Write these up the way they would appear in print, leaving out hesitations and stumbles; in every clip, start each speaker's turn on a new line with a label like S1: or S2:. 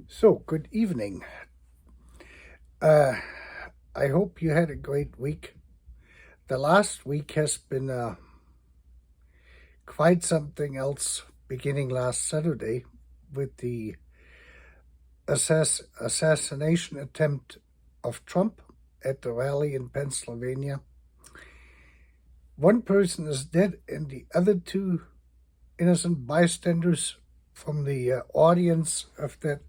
S1: So, good evening. Uh, I hope you had a great week. The last week has been quite something else, beginning last Saturday with the assassination attempt of Trump at the rally in Pennsylvania. One person is dead, and the other two innocent bystanders from the audience of that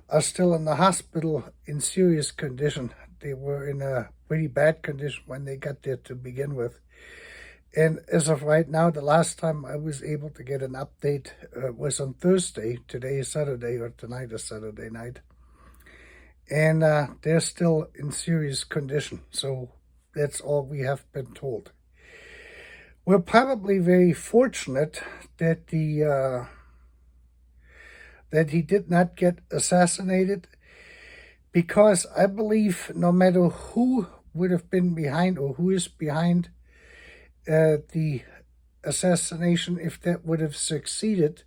S1: are still in the hospital in serious condition. They were in a pretty bad condition when they got there to begin with. And as of right now, the last time I was able to get an update was on Thursday. Today is Saturday, or tonight is Saturday night. And they're still in serious condition. So that's all we have been told. We're probably very fortunate that that he did not get assassinated, because I believe no matter who would have been behind or who is behind the assassination, if that would have succeeded,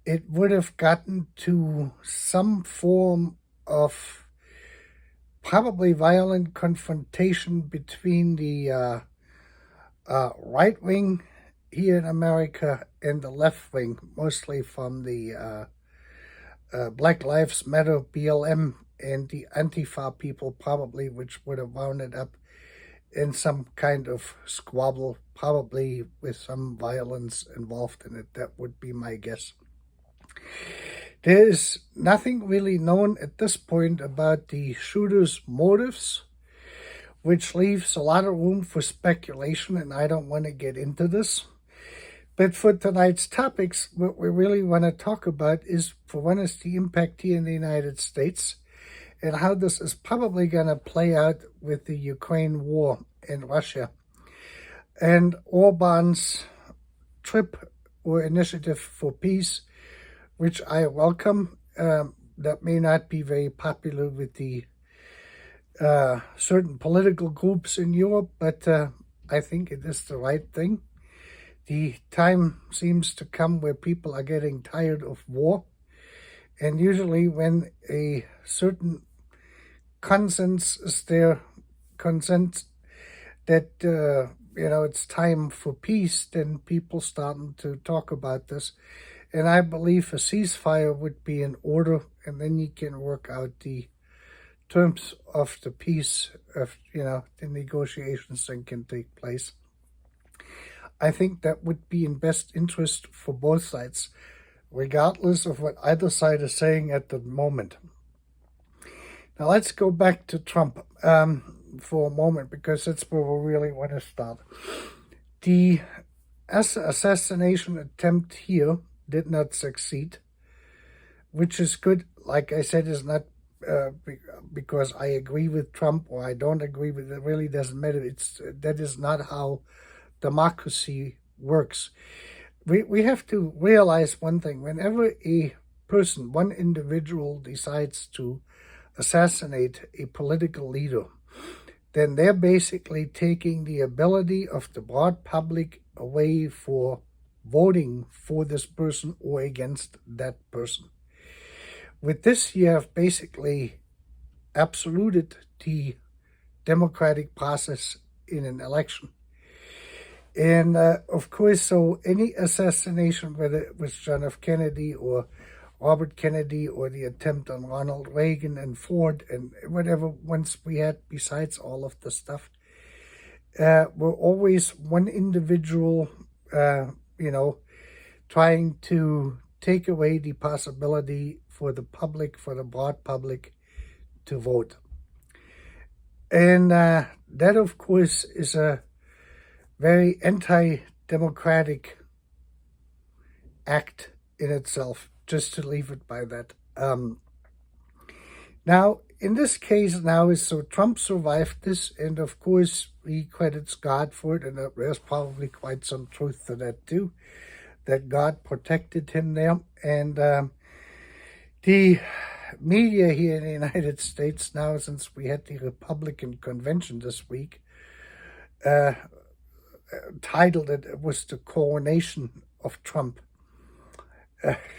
S1: it would have gotten to some form of probably violent confrontation between the right wing here in America and the left wing, mostly from the Black Lives Matter, BLM, and the Antifa people, probably, which would have wound it up in some kind of squabble, probably with some violence involved in it. That would be my guess. There is nothing really known at this point about the shooter's motives, which leaves a lot of room for speculation, and I don't want to get into this. But for tonight's topics, what we really want to talk about is, for one, is the impact here in the United States and how this is probably going to play out with the Ukraine war in Russia. And Orban's trip or initiative for peace, which I welcome. That may not be very popular with the certain political groups in Europe, but I think it is the right thing. The time seems to come where people are getting tired of war. And usually when a certain consent is there, consent that, it's time for peace, then people starting to talk about this. And I believe a ceasefire would be in order, and then you can work out the terms of the peace, of, the negotiations that can take place. I think that would be in best interest for both sides, regardless of what either side is saying at the moment. Now let's go back to Trump for a moment, because that's where we really want to start. The assassination attempt here did not succeed, which is good. Like I said, is not because I agree with Trump or I don't agree with it. It really doesn't matter. That is not how democracy works. We have to realize one thing. Whenever a person, one individual, decides to assassinate a political leader, then they're basically taking the ability of the broad public away for voting for this person or against that person. With this, you have basically absoluted the democratic process in an election. And of course, so any assassination, whether it was John F. Kennedy or Robert Kennedy or the attempt on Ronald Reagan and Ford and whatever ones we had besides all of the stuff, were always one individual, trying to take away the possibility for the public, for the broad public, to vote. And that, of course, is a very anti-democratic act in itself, just to leave it by that. Now, in this case now is, so Trump survived this, and of course he credits God for it, and there's probably quite some truth to that too, that God protected him there. And the media here in the United States now, since we had the Republican convention this week, titled it was the coronation of Trump.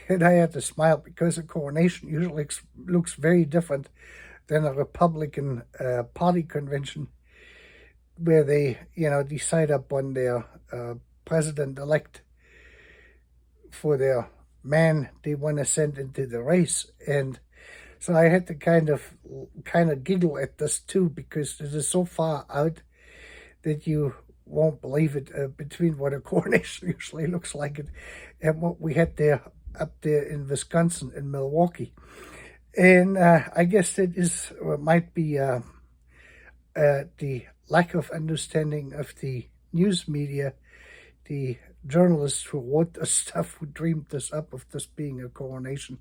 S1: And I had to smile because a coronation usually looks very different than a Republican Party convention where they, decide upon their president-elect for their man they want to send into the race. And so I had to kind of giggle at this too, because it is so far out that you won't believe it, between what a coronation usually looks like and what we had there up there in Wisconsin, in Milwaukee. And I guess it is, or might be, the lack of understanding of the news media, the journalists who wrote this stuff, who dreamed this up, of this being a coronation.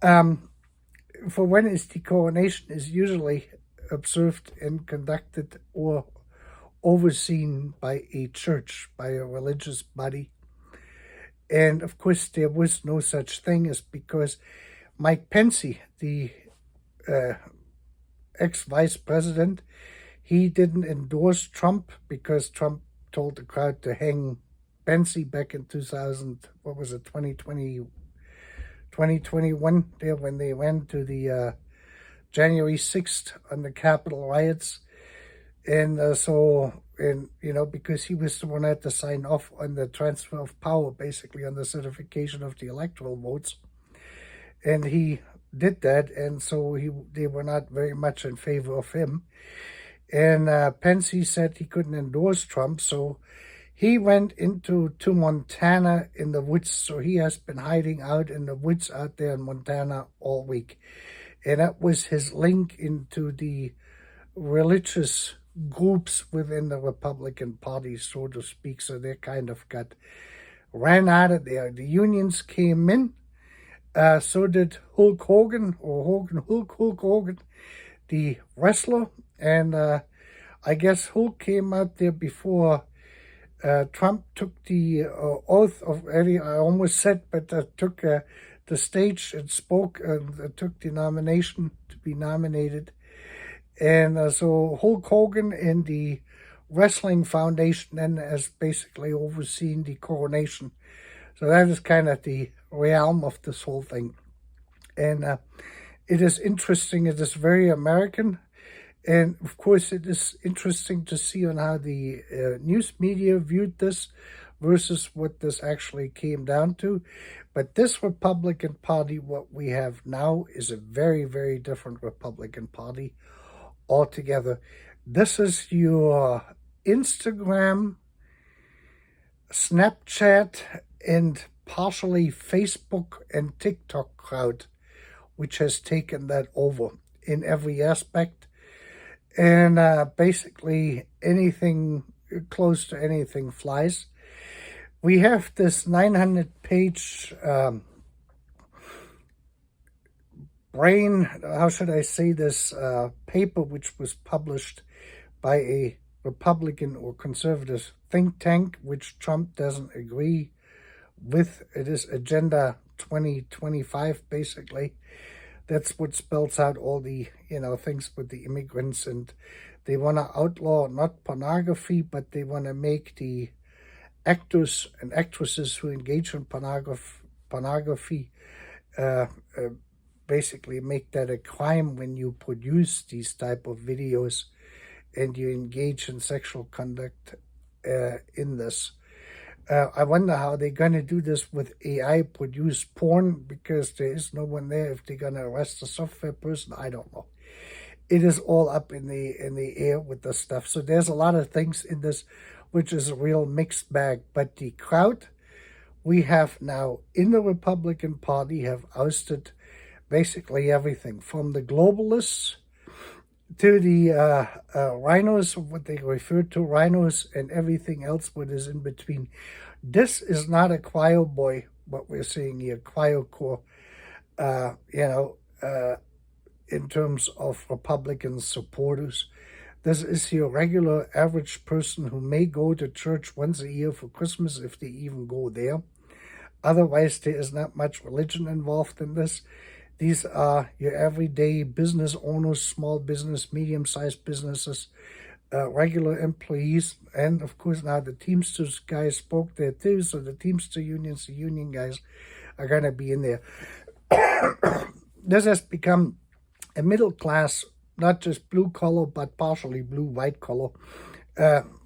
S1: For when is the coronation is usually observed and conducted or overseen by a church, by a religious body. And of course, there was no such thing, as because Mike Pence, the ex-vice president, he didn't endorse Trump because Trump told the crowd to hang Pence back in 2021, there, when they went to the January 6th on the Capitol riots. And because he was the one that had to sign off on the transfer of power, basically on the certification of the electoral votes. And he did that, and so they were not very much in favor of him. And Pence said he couldn't endorse Trump, so he went to Montana in the woods. So he has been hiding out in the woods out there in Montana all week. And that was his link into the religious groups within the Republican Party, so to speak. So they kind of ran out of there. The unions came in. So did Hulk Hogan, Hulk Hogan, the wrestler. And I guess Hulk came out there before Trump took the oath of Eddie. I almost said, but took the stage and spoke, and took the nomination to be nominated. And so Hulk Hogan and the Wrestling Foundation then has basically overseen the coronation. So that is kind of the realm of this whole thing. And it is interesting. It is very American. And of course, it is interesting to see on how the news media viewed this versus what this actually came down to. But this Republican Party, what we have now, is a very, very different Republican Party altogether. This is your Instagram, Snapchat, and partially Facebook and TikTok crowd, which has taken that over in every aspect. And basically anything close to anything flies. We have this 900-page paper, which was published by a Republican or conservative think tank, which Trump doesn't agree with. It is Agenda 2025, basically. That's what spells out all the, things with the immigrants. And they want to outlaw not pornography, but they want to make the actors and actresses who engage in pornography basically make that a crime when you produce these type of videos and you engage in sexual conduct in this. I wonder how they're going to do this with AI-produced porn, because there is no one there. If they're going to arrest a software person, I don't know. It is all up in the air with this stuff. So there's a lot of things in this, which is a real mixed bag. But the crowd we have now in the Republican Party have ousted basically everything, from the globalists to the rhinos, what they refer to rhinos, and everything else what is in between. This is not a choir boy, what we're seeing here, choir core, in terms of Republican supporters. This is your regular average person who may go to church once a year for Christmas, if they even go there. Otherwise, there is not much religion involved in this. These are your everyday business owners, small business, medium-sized businesses, regular employees, and of course now the Teamsters guys spoke there too. So the Teamster unions, the union guys, are going to be in there. This has become a middle class, not just blue collar, but partially blue, white collar.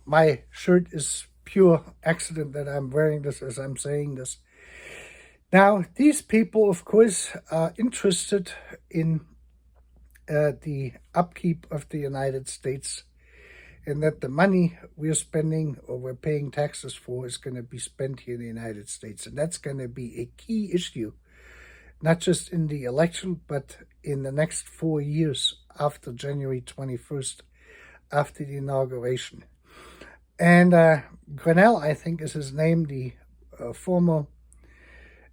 S1: My shirt is pure accident that I'm wearing this as I'm saying this. Now, these people, of course, are interested in the upkeep of the United States, and that the money we're spending or we're paying taxes for is going to be spent here in the United States. And that's going to be a key issue, not just in the election, but in the next 4 years after January 21st, after the inauguration. And Grinnell, I think is his name, the former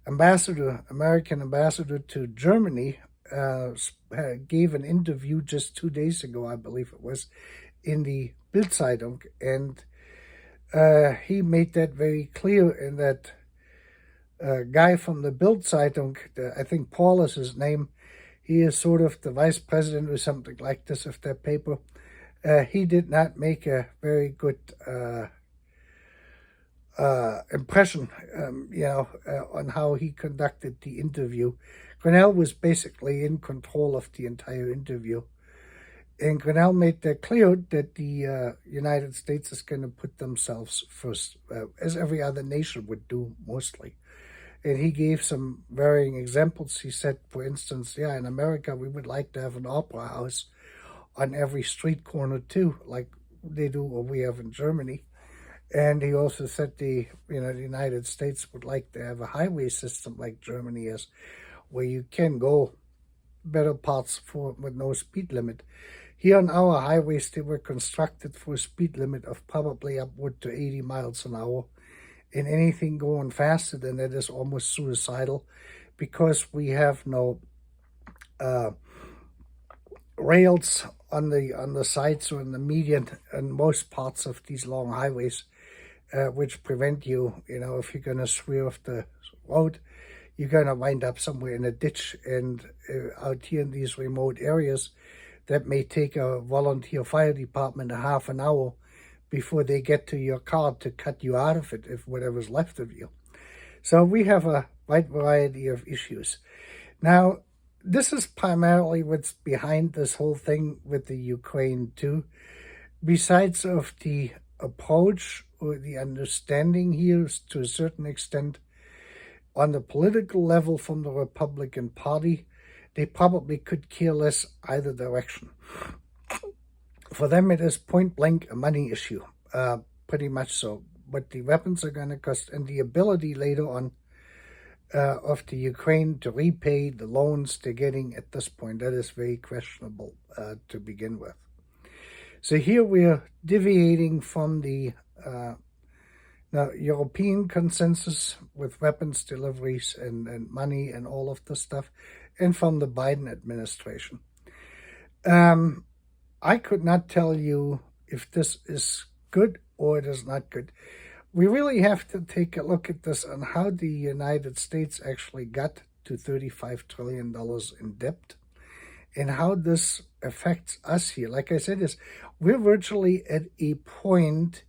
S1: ambassador, American ambassador to Germany, gave an interview just 2 days ago, I believe it was, in the Bild-Zeitung, and he made that very clear. In that guy from the Bild-Zeitung, I think Paul is his name, he is sort of the vice president or something like this of that paper. He did not make a very good impression, on how he conducted the interview. Grinnell was basically in control of the entire interview. And Grinnell made that clear that the United States is going to put themselves first, as every other nation would do mostly. And he gave some varying examples. He said, for instance, in America, we would like to have an opera house on every street corner too, like they do or we have in Germany. And he also said the United States would like to have a highway system like Germany is, where you can go better parts with no speed limit. Here on our highways, they were constructed for a speed limit of probably upward to 80 miles an hour. And anything going faster than that is almost suicidal, because we have no rails on the sides or in the median and most parts of these long highways, which prevent you, if you're going to swerve off the road, you're going to wind up somewhere in a ditch. And out here in these remote areas, that may take a volunteer fire department a half an hour before they get to your car to cut you out of it, if whatever's left of you. So we have a wide variety of issues. Now, this is primarily what's behind this whole thing with the Ukraine too. Besides of the approach or the understanding here to a certain extent on the political level from the Republican Party, they probably could care less either direction. For them, it is point blank a money issue, pretty much so. What the weapons are going to cost and the ability later on of the Ukraine to repay the loans they're getting at this point, that is very questionable to begin with. So here we're deviating from the European consensus with weapons deliveries and money and all of this stuff, and from the Biden administration. I could not tell you if this is good or it is not good. We really have to take a look at this on how the United States actually got to $35 trillion in debt and how this affects us here. Like I said, we're virtually at a point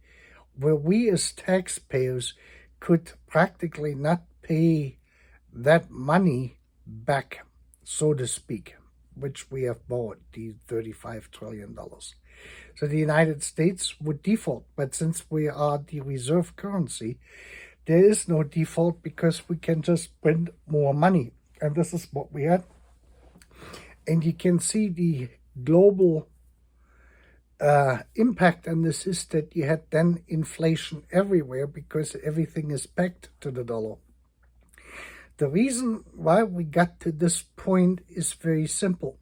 S1: where we as taxpayers could practically not pay that money back, so to speak, which we have borrowed, the $35 trillion. So the United States would default, but since we are the reserve currency, there is no default because we can just print more money. And this is what we had. And you can see the global impact on this is that you had then inflation everywhere because everything is pegged to the dollar. The reason why we got to this point is very simple.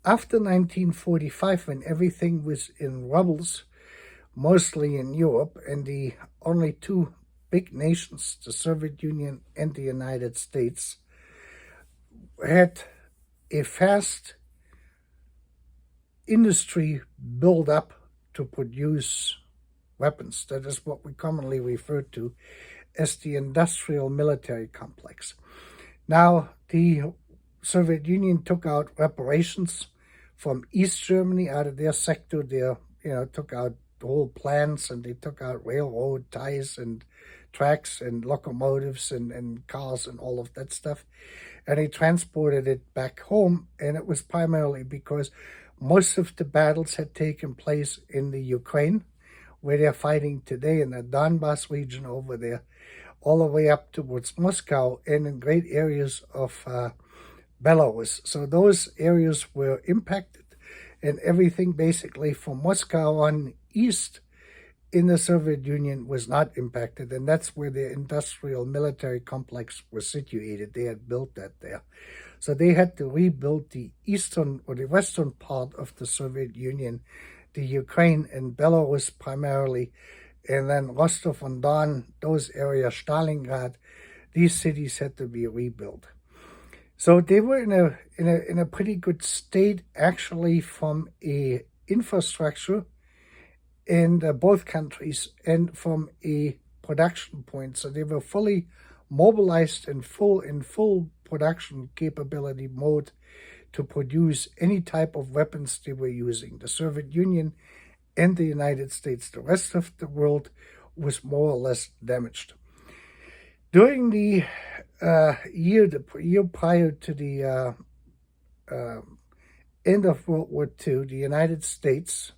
S1: After 1945, when everything was in rubles, mostly in Europe, and the only two big nations, the Soviet Union and the United States, had a fast industry build up to produce weapons. That is what we commonly refer to as the industrial military complex. Now, the Soviet Union took out reparations from East Germany out of their sector. They, took out whole plants, and they took out railroad ties and tracks and locomotives and cars and all of that stuff. And he transported it back home. And it was primarily because most of the battles had taken place in the Ukraine, where they're fighting today in the Donbass region over there, all the way up towards Moscow and in great areas of Belarus. So those areas were impacted, and everything basically from Moscow on east in the Soviet Union was not impacted, and that's where the industrial military complex was situated. They had built that there. So they had to rebuild the eastern or the western part of the Soviet Union, the Ukraine and Belarus primarily, and then Rostov-on-Don, those areas, Stalingrad, these cities had to be rebuilt. So they were in a pretty good state, actually, from a infrastructure in both countries and from a production point. So they were fully mobilized and full production capability mode to produce any type of weapons they were using. The Soviet Union and the United States, the rest of the world was more or less damaged. During the year prior to the end of World War II, the United States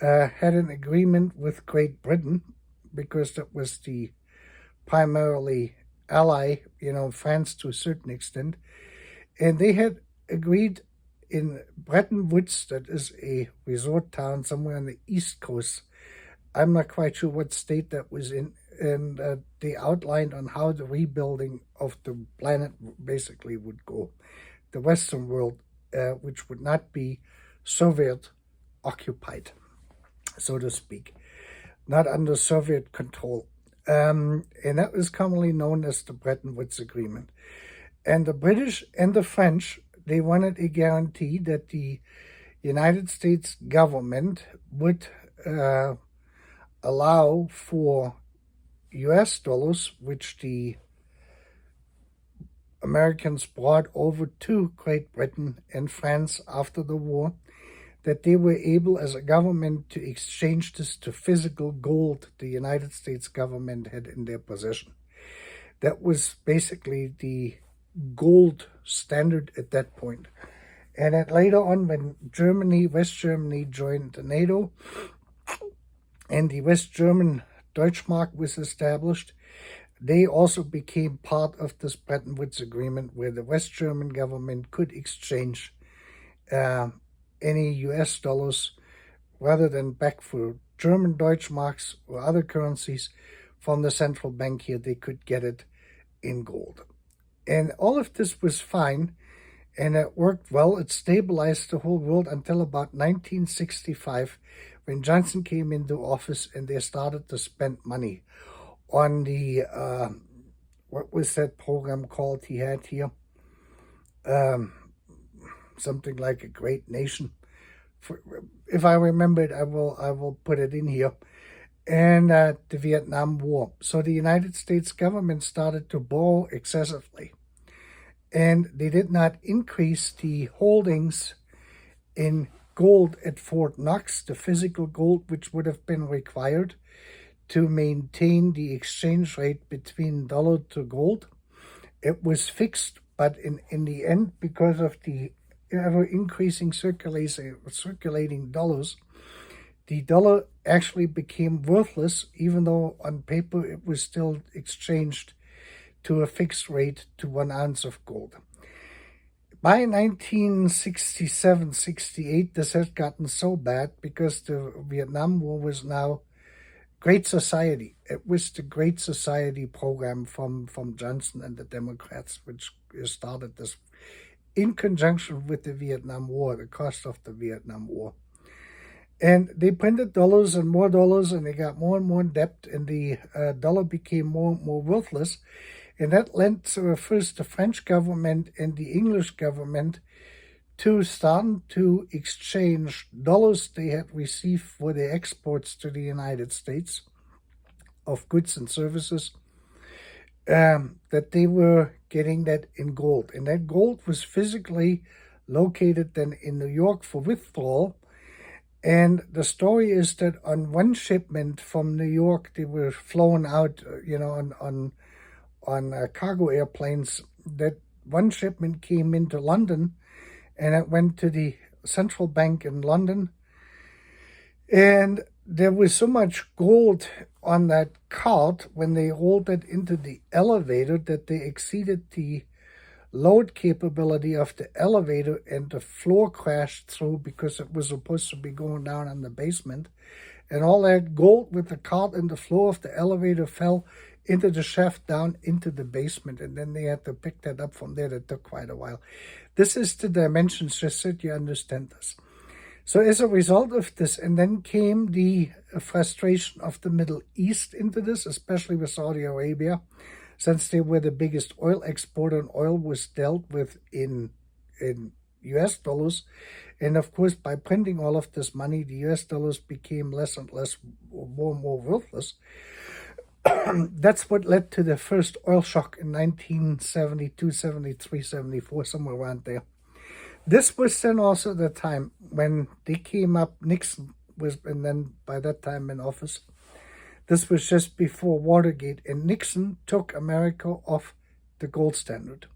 S1: had an agreement with Great Britain, because that was the primarily ally, France to a certain extent, and they had agreed in Bretton Woods, that is a resort town somewhere on the East Coast. I'm not quite sure what state that was in, and they outlined on how the rebuilding of the planet basically would go. The Western world, which would not be Soviet occupied, so to speak, not under Soviet control. And that was commonly known as the Bretton Woods Agreement. And the British and the French, they wanted a guarantee that the United States government would allow for US dollars, which the Americans brought over to Great Britain and France after the war, that they were able as a government to exchange this to physical gold the United States government had in their possession. That was basically the gold standard at that point. And then later on, when West Germany joined NATO, and the West German Deutschmark was established, they also became part of this Bretton Woods Agreement, where the West German government could exchange any US dollars rather than back for German Deutschmarks or other currencies from the central bank here. They could get it in gold. And all of this was fine, and it worked well. It stabilized the whole world until about 1965, when Johnson came into office and they started to spend money on the, what was that program called he had here? Something like a great nation. If I remember it, I will put it in here. And the Vietnam War. So the United States government started to borrow excessively. And they did not increase the holdings in gold at Fort Knox, the physical gold which would have been required to maintain the exchange rate between dollar to gold. It was fixed, but in the end, because of the ever-increasing circulating dollars, the dollar actually became worthless, even though on paper it was still exchanged to a fixed rate to 1 ounce of gold. By 1967-68, this had gotten so bad because the Vietnam War was now Great Society. It was the Great Society program from Johnson and the Democrats, which started this in conjunction with the Vietnam War, the cost of the Vietnam War. And they printed dollars, and they got more and more debt, and the dollar became more and more worthless. And that led to first the French government and the English government to start to exchange dollars they had received for their exports to the United States of goods and services, that they were getting that in gold. And that gold was physically located then in New York for withdrawal. And the story is that on one shipment from New York, they were flown out, on cargo airplanes. That one shipment came into London, and it went to the central bank in London. And there was so much gold on that cart when they rolled it into the elevator that they exceeded the load capability of the elevator, and the floor crashed through because it was supposed to be going down in the basement. And all that gold with the cart and the floor of the elevator fell into the shaft down into the basement. And then they had to pick that up from there. That took quite a while. This is the dimensions, just so you understand this. So as a result of this, and then came the frustration of the Middle East into this, especially with Saudi Arabia, since they were the biggest oil exporter, and oil was dealt with in US dollars. And of course, by printing all of this money, the US dollars became less and less, more and more worthless. That's what led to the first oil shock in 1972, 73, 74, somewhere around there. This was then also the time when they came up, Nixon was, and then by that time in office. This was just before Watergate, and Nixon took America off the gold standard.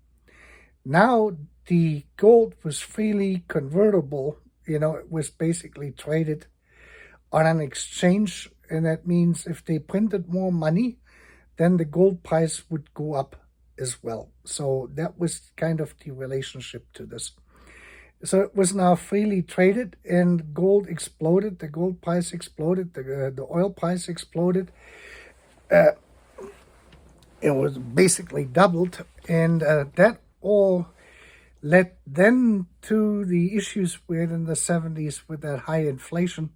S1: Now the gold was freely convertible. It was basically traded on an exchange, and that means if they printed more money, then the gold price would go up as well. So that was kind of the relationship to this. So it was now freely traded, and gold exploded. The gold price exploded. The oil price exploded. It was basically doubled, and that all led then to the we had in the 70s with that high inflation.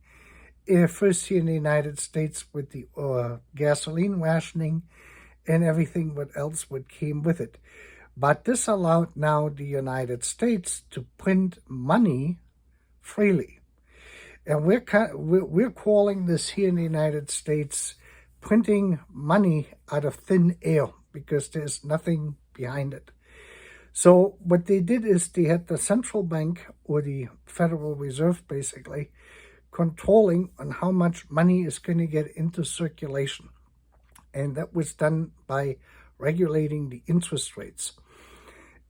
S1: First here in the United States with the gasoline rationing and everything what else what came with it. But this allowed now the United States to print money freely. And we're calling this here in the United States printing money out of thin air, because there's nothing behind it. So what they did is they had the central bank, or the Federal Reserve basically, controlling on how much money is going to get into circulation. And that was done by regulating the interest rates.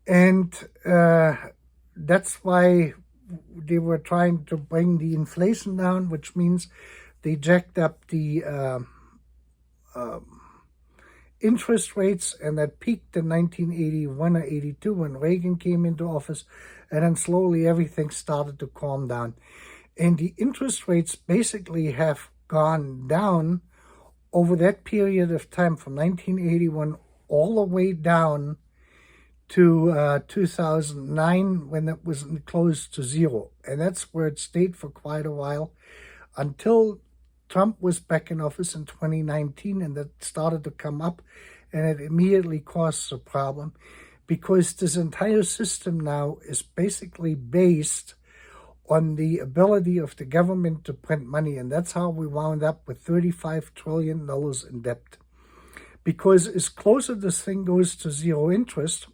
S1: And that's why they were trying to bring the inflation down, which means they jacked up the interest rates, and that peaked in 1981 or 82 when Reagan came into office, and then slowly everything started to calm down. And the interest rates basically have gone down over that period of time from 1981 all the way down to 2009, when it was close to zero. And that's where it stayed for quite a while until Trump was back in office in 2019, and that started to come up, and it immediately caused a problem, because this entire system now is basically based on the ability of the government to print money. And that's how we wound up with $35 trillion in debt. Because as closer this thing goes to zero interest,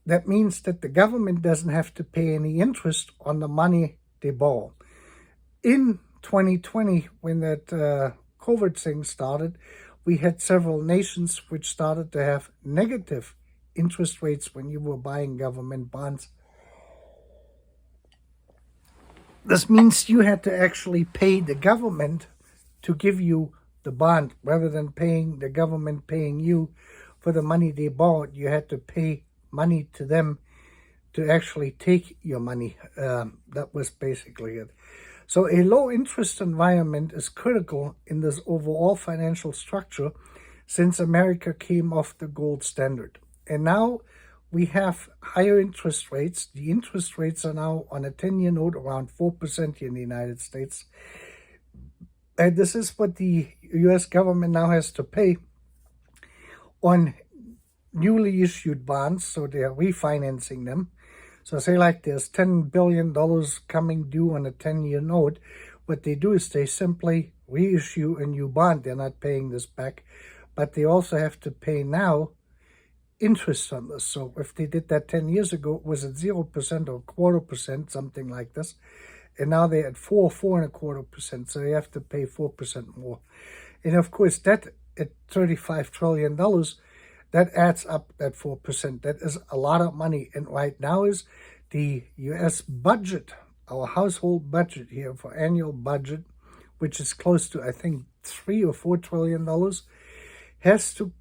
S1: that means that the government doesn't have to pay any interest on the money they borrow. In 2020, when that COVID thing started, we had several nations which started to have negative interest rates when you were buying government bonds. This means you had to actually pay the government to give you the bond, rather than paying the government paying you for the money they borrowed. You had to pay money to them to actually take your money. That was basically it. So a low interest environment is critical in this overall financial structure, since America came off the gold standard. And now we have higher interest rates. The interest rates are now on a 10-year note around 4% here in the United States. And this is what the U.S. government now has to pay on newly issued bonds. So they are refinancing them. So say like there's $10 billion coming due on a 10-year note. What they do is they simply reissue a new bond. They're not paying this back. But they also have to pay now interest on this. So if they did that 10 years ago, it was at 0% or 0.25%, something like this. And now they're at 4.25%. So they have to pay 4% more. And of course, that at $35 trillion, that adds up that 4%. That is a lot of money. And right now is the U.S. budget, our household budget here for annual budget, which is close to, I think, $3 or $4 trillion, has to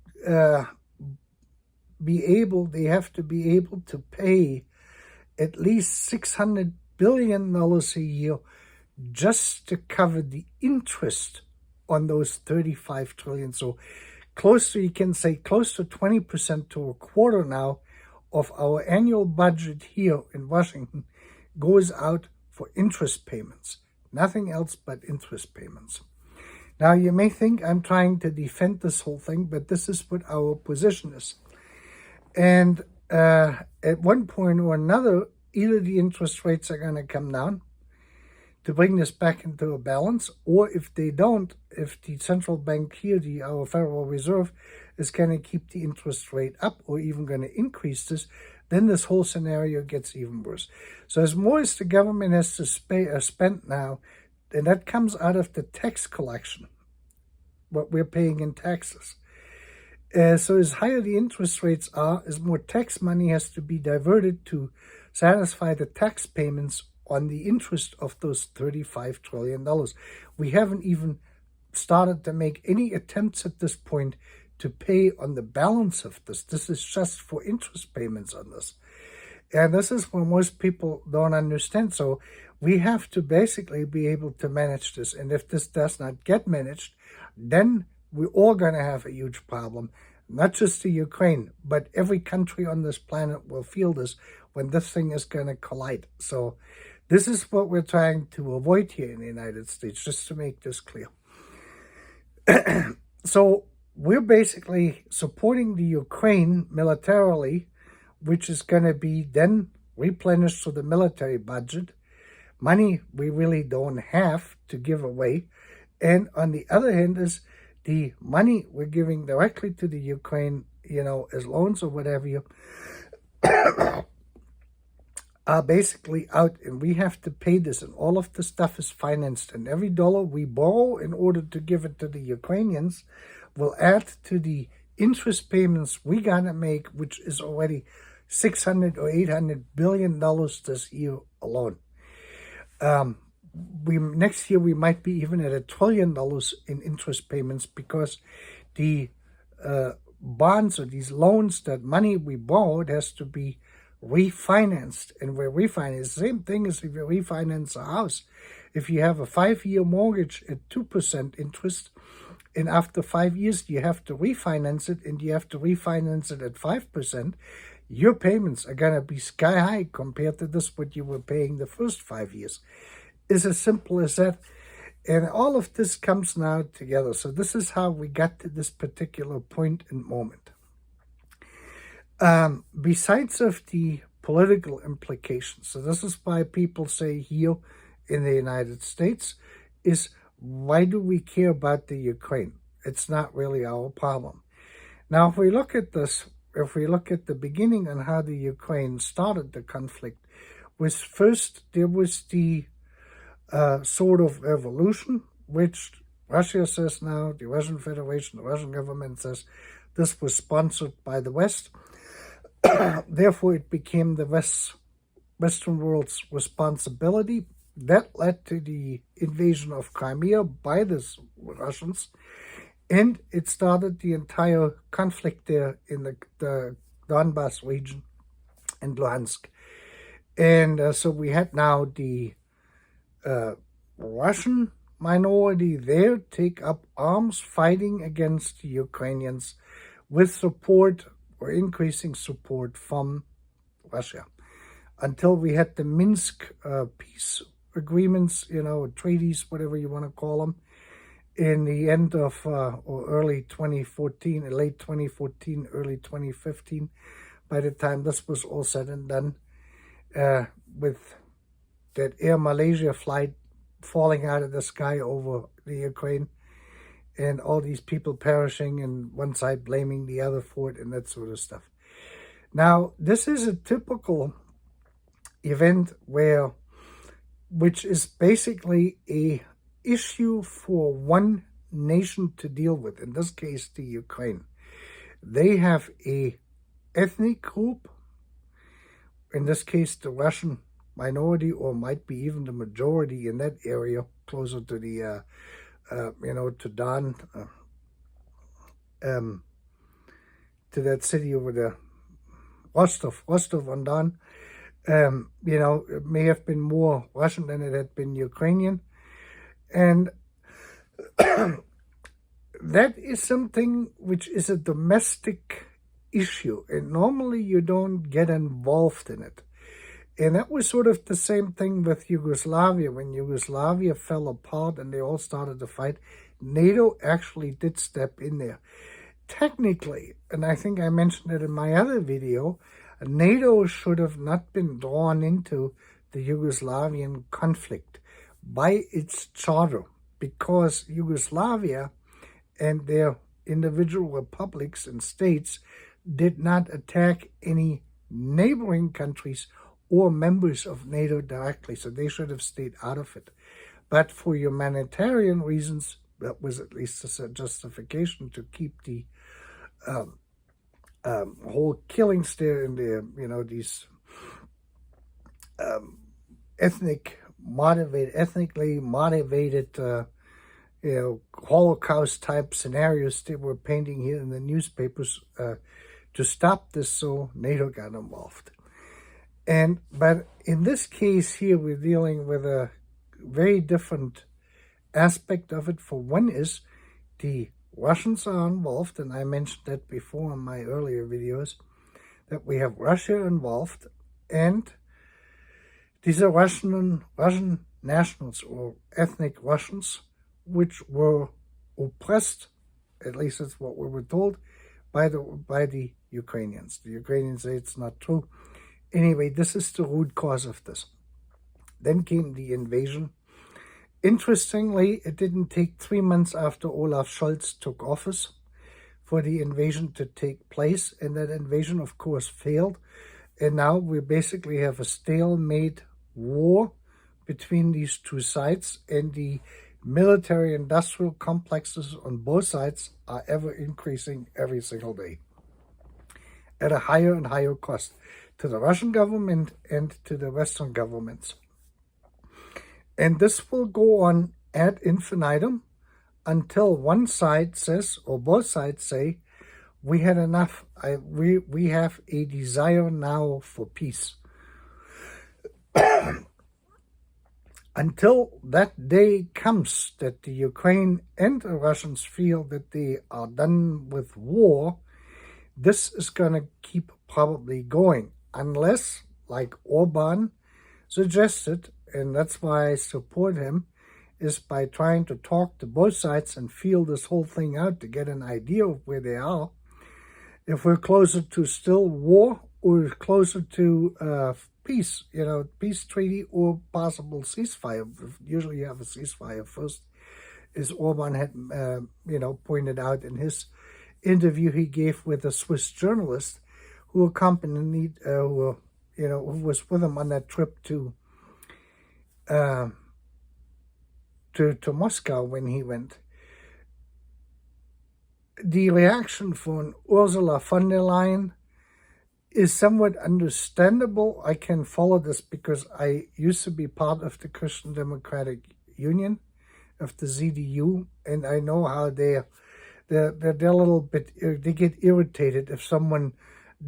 S1: they have to be able to pay at least $600 billion a year just to cover the interest on those 35 trillion. So close to, you can say close to 20% to a quarter now of our annual budget here in Washington goes out for interest payments. Nothing else but interest payments. Now, you may think I'm trying to defend this whole thing, but this is what our position is. And at one point or another, either the interest rates are going to come down to bring this back into a balance, or if they don't, if the central bank here, our Federal Reserve, is going to keep the interest rate up or even going to increase this, then this whole scenario gets even worse. So as more as the government has to spend now, and that comes out of the tax collection, what we're paying in taxes. So as higher the interest rates are, as more tax money has to be diverted to satisfy the tax payments on the interest of those $35 trillion. We haven't even started to make any attempts at this point to pay on the balance of this. This is just for interest payments on this. And this is what most people don't understand. So we have to basically be able to manage this. And if this does not get managed, then we're all going to have a huge problem. Not just the Ukraine, but every country on this planet will feel this when this thing is going to collide. So this is what we're trying to avoid here in the United States, just to make this clear. So we're basically supporting the Ukraine militarily, which is going to be then replenished to the military budget. Money we really don't have to give away. And on the other hand is the money we're giving directly to the Ukraine, as loans or whatever, are basically out, and we have to pay this, and all of the stuff is financed, and every dollar we borrow in order to give it to the Ukrainians will add to the interest payments we gotta make, which is already $600 or $800 billion this year alone. Next year we might be even at $1 trillion in interest payments, because the bonds or these loans, that money we borrowed, has to be refinanced. And we're refinanced. Same thing as if you refinance a house. If you have a 5-year mortgage at 2% interest, and after 5 years you have to refinance it, and you have to refinance it at 5%, your payments are going to be sky high compared to this what you were paying the first 5 years. It's as simple as that. And all of this comes now together. So this is how we got to this particular point and moment. Besides of the political implications, so this is why people say here in the United States, is why do we care about the Ukraine? It's not really our problem. Now, if we look at this, if we look at the beginning and how the Ukraine started the conflict, was first there was the sort of revolution, which Russia says now, the Russian Federation, the Russian government says this was sponsored by the West. Therefore, it became the Western world's responsibility. That led to the invasion of Crimea by the Russians, and it started the entire conflict there in the Donbass region and Luhansk. And so we had now the Russian minority there take up arms fighting against the Ukrainians with support or increasing support from Russia, until we had the Minsk peace agreements, treaties, whatever you want to call them, in the end of or early 2014, late 2014, early 2015. By the time this was all said and done, with that Air Malaysia flight falling out of the sky over the Ukraine, and all these people perishing, and one side blaming the other for it, and that sort of stuff. Now, this is a typical event which is basically a issue for one nation to deal with, in this case, the Ukraine. They have a ethnic group, in this case, the Russian minority, or might be even the majority in that area, closer to the, to Don, to that city over there, Rostov on Don. It may have been more Russian than it had been Ukrainian. And that is something which is a domestic issue. And normally you don't get involved in it. And that was sort of the same thing with Yugoslavia. When Yugoslavia fell apart and they all started to fight, NATO actually did step in there. Technically, and I think I mentioned it in my other video, NATO should have not been drawn into the Yugoslavian conflict by its charter, because Yugoslavia and their individual republics and states did not attack any neighboring countries or members of NATO directly, so they should have stayed out of it. But for humanitarian reasons, that was at least a justification to keep the whole killings there in the, these ethnically motivated, Holocaust type scenarios they were painting here in the newspapers to stop this, so NATO got involved. But in this case here, we're dealing with a very different aspect of it. For one is the Russians are involved, and I mentioned that before in my earlier videos, that we have Russia involved, and these are Russian nationals or ethnic Russians, which were oppressed, at least that's what we were told, by the Ukrainians. The Ukrainians say it's not true. Anyway, this is the root cause of this. Then came the invasion. Interestingly, it didn't take 3 months after Olaf Scholz took office for the invasion to take place, and that invasion, of course, failed. And now we basically have a stalemate war between these two sides, and the military-industrial complexes on both sides are ever increasing every single day at a higher and higher cost to the Russian government and to the Western governments. And this will go on ad infinitum until one side says, or both sides say, we had enough. We have a desire now for peace. Until that day comes that the Ukraine and the Russians feel that they are done with war, this is going to keep probably going, unless, like Orban suggested, and that's why I support him, is by trying to talk to both sides and feel this whole thing out to get an idea of where they are. If we're closer to still war or closer to peace, peace treaty or possible ceasefire. Usually you have a ceasefire first, as Orban had, pointed out in his interview he gave with a Swiss journalist who accompanied, who was with him on that trip to Moscow when he went. The reaction from Ursula von der Leyen is somewhat understandable. I can follow this because I used to be part of the Christian Democratic Union, of the ZDU, and I know how they're a little bit, they get irritated if someone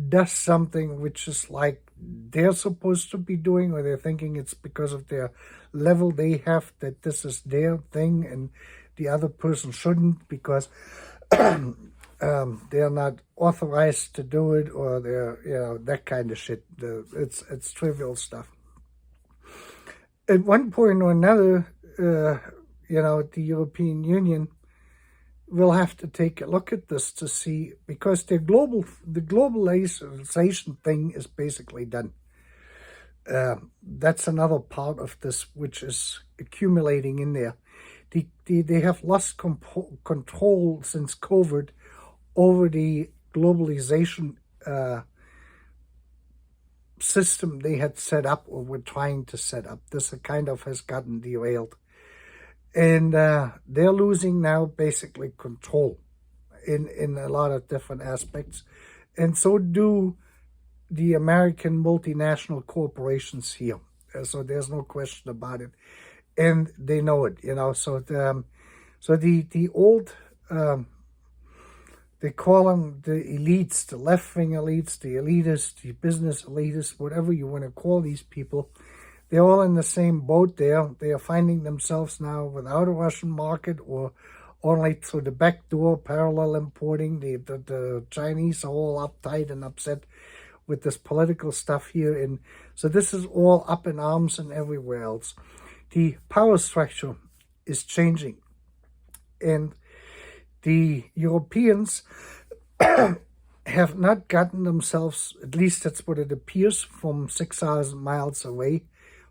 S1: does something which is like they're supposed to be doing, or they're thinking it's because of their level they have that this is their thing and the other person shouldn't because they're not authorized to do it, or they're, that kind of shit. It's trivial stuff. At one point or another, the European Union will have to take a look at this to see, because the globalization thing is basically done. That's another part of this which is accumulating in there. They have lost control since COVID over the globalization system they had set up or were trying to set up. This kind of has gotten derailed. And they're losing now basically control in a lot of different aspects. And so do the American multinational corporations here. So there's no question about it. And they know it, So the old, they call them the elites, the left-wing elites, the elitists, the business elitists, whatever you want to call these people. They're all in the same boat there. They are finding themselves now without a Russian market or only through the back door, parallel importing. The Chinese are all uptight and upset with this political stuff here. And so this is all up in arms and everywhere else. The power structure is changing. And the Europeans have not gotten themselves, at least that's what it appears, from 6,000 miles away,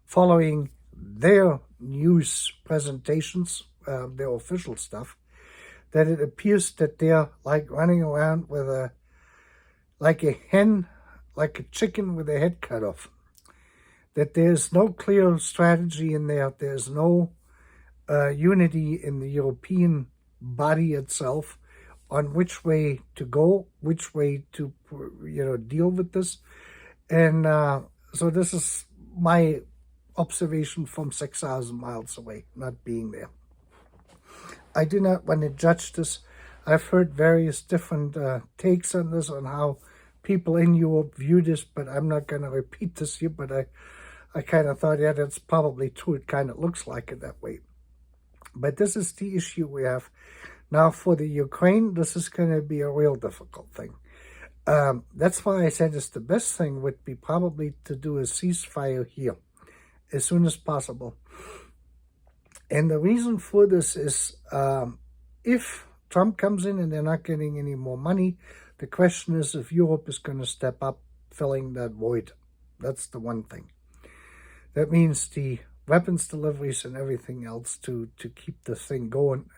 S1: following their news presentations, their official stuff, that it appears that they're like running around with like a chicken with a head cut off. That there's no clear strategy in there. There's no unity in the European body itself on which way to go, which way to deal with this. And so this is my observation from 6,000 miles away, not being there. I do not want to judge this. I've heard various different takes on this, on how people in Europe view this, but I'm not going to repeat this here, but I kind of thought, yeah, that's probably true. It kind of looks like it that way. But this is the issue we have. Now, for the Ukraine, this is going to be a real difficult thing. That's why I said the best thing would be probably to do a ceasefire here as soon as possible. And the reason for this is if Trump comes in and they're not getting any more money, the question is if Europe is going to step up filling that void. That's the one thing. That means the weapons deliveries and everything else to keep the thing going.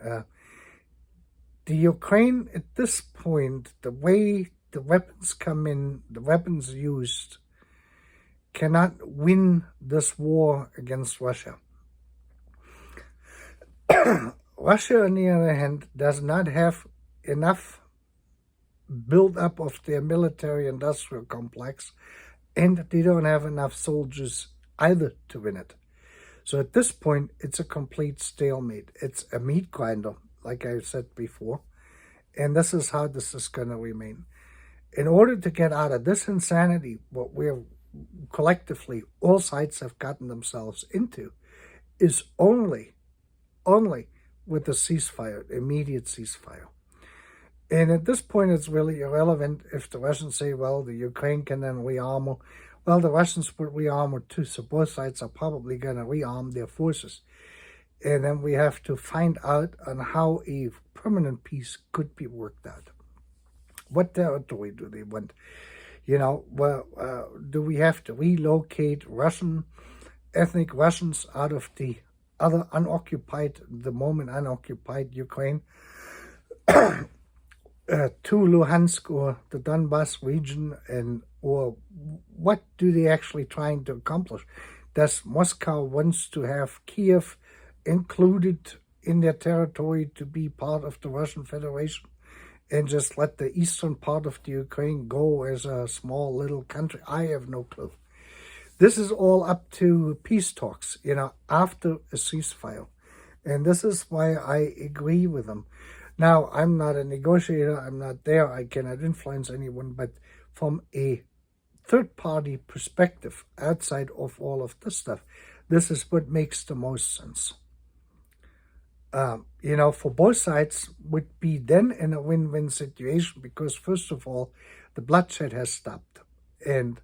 S1: The Ukraine, at this point, the way the weapons come in, the weapons used, cannot win this war against Russia. Russia, on the other hand, does not have enough build-up of their military-industrial complex, and they don't have enough soldiers either to win it. So at this point, it's a complete stalemate. It's a meat grinder, like I said before, and this is how this is going to remain. In order to get out of this insanity, what we're collectively, all sides have gotten themselves into, is only with the ceasefire, immediate ceasefire. And at this point, it's really irrelevant if the Russians say, well, the Ukraine can then rearm. Well, the Russians would rearm too, so both sides are probably going to rearm their forces. And then we have to find out on how a permanent peace could be worked out. What territory do they want? Do we have to relocate ethnic Russians out of the other unoccupied Ukraine to Luhansk or the Donbass region, or what do they actually trying to accomplish? Does Moscow wants to have Kiev included in their territory to be part of the Russian Federation and just let the eastern part of the Ukraine go as a small little country? I have no clue. This is all up to peace talks, after a ceasefire. And this is why I agree with them. Now, I'm not a negotiator. I'm not there. I cannot influence anyone. But from a third-party perspective, outside of all of this stuff, this is what makes the most sense. For both sides would be then in a win-win situation because, first of all, the bloodshed has stopped. And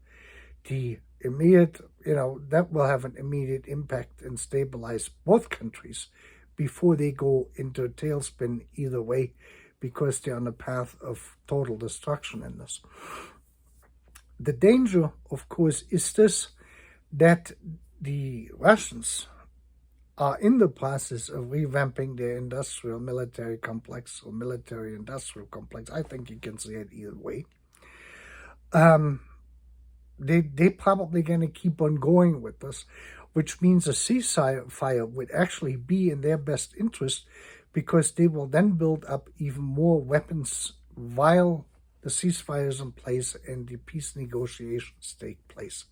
S1: the immediate, that will have an immediate impact and stabilize both countries before they go into a tailspin either way, because they're on the path of total destruction in this. The danger, of course, is this, that the Russians are in the process of revamping their industrial military complex or military-industrial complex. I think you can say it either way. they probably going to keep on going with this, which means a ceasefire would actually be in their best interest, because they will then build up even more weapons while the ceasefire is in place and the peace negotiations take place.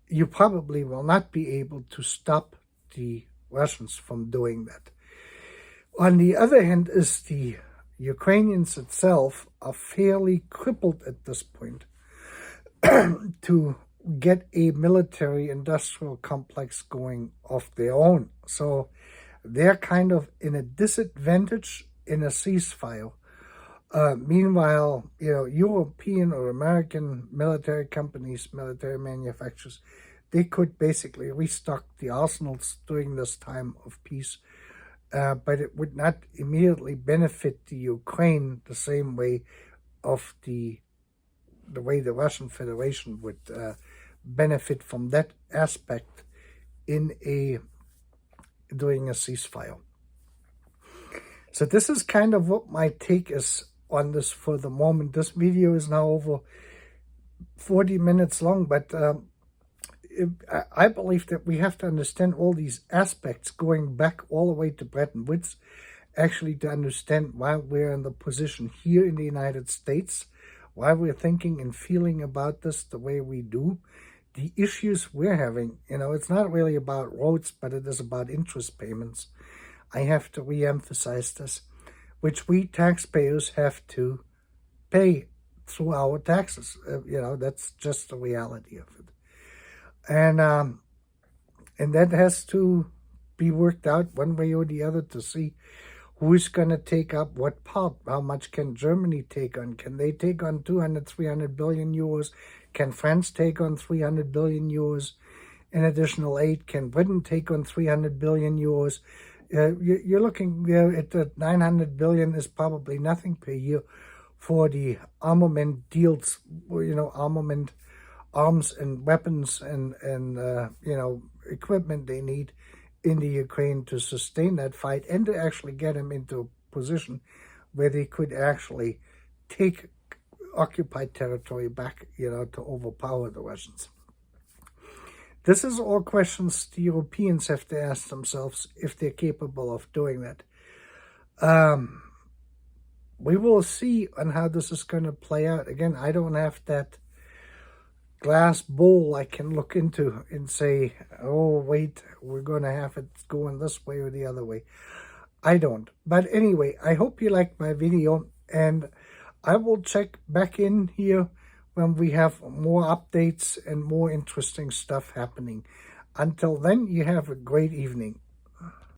S1: You probably will not be able to stop the Russians from doing that. On the other hand, is the Ukrainians itself are fairly crippled at this point to get a military-industrial complex going of their own. So they're kind of in a disadvantage in a ceasefire. Meanwhile, European or American military companies, military manufacturers, they could basically restock the arsenals during this time of peace, but it would not immediately benefit the Ukraine the same way of the way the Russian Federation would benefit from that aspect during a ceasefire. So this is kind of what my take is on this for the moment. This video is now over 40 minutes long, but I believe that we have to understand all these aspects going back all the way to Bretton Woods, actually to understand why we're in the position here in the United States, why we're thinking and feeling about this the way we do, the issues we're having. It's not really about roads, but it is about interest payments. I have to re-emphasize this, which we taxpayers have to pay through our taxes. That's just the reality of it. And that has to be worked out one way or the other to see who's going to take up what part. How much can Germany take on? Can they take on 200, 300 billion euros? Can France take on 300 billion euros in additional aid? Can Britain take on 300 billion euros? You're looking at the 900 billion is probably nothing per year for the armament deals, armament, arms and weapons and equipment they need in the Ukraine to sustain that fight and to actually get them into a position where they could actually take occupied territory back, to overpower the Russians. This is all questions the Europeans have to ask themselves if they're capable of doing that. We will see on how this is going to play out. Again, I don't have that glass bowl I can look into and say, oh, wait, we're going to have it going this way or the other way. I don't. But anyway, I hope you liked my video, and I will check back in here when we have more updates and more interesting stuff happening. Until then, you have a great evening.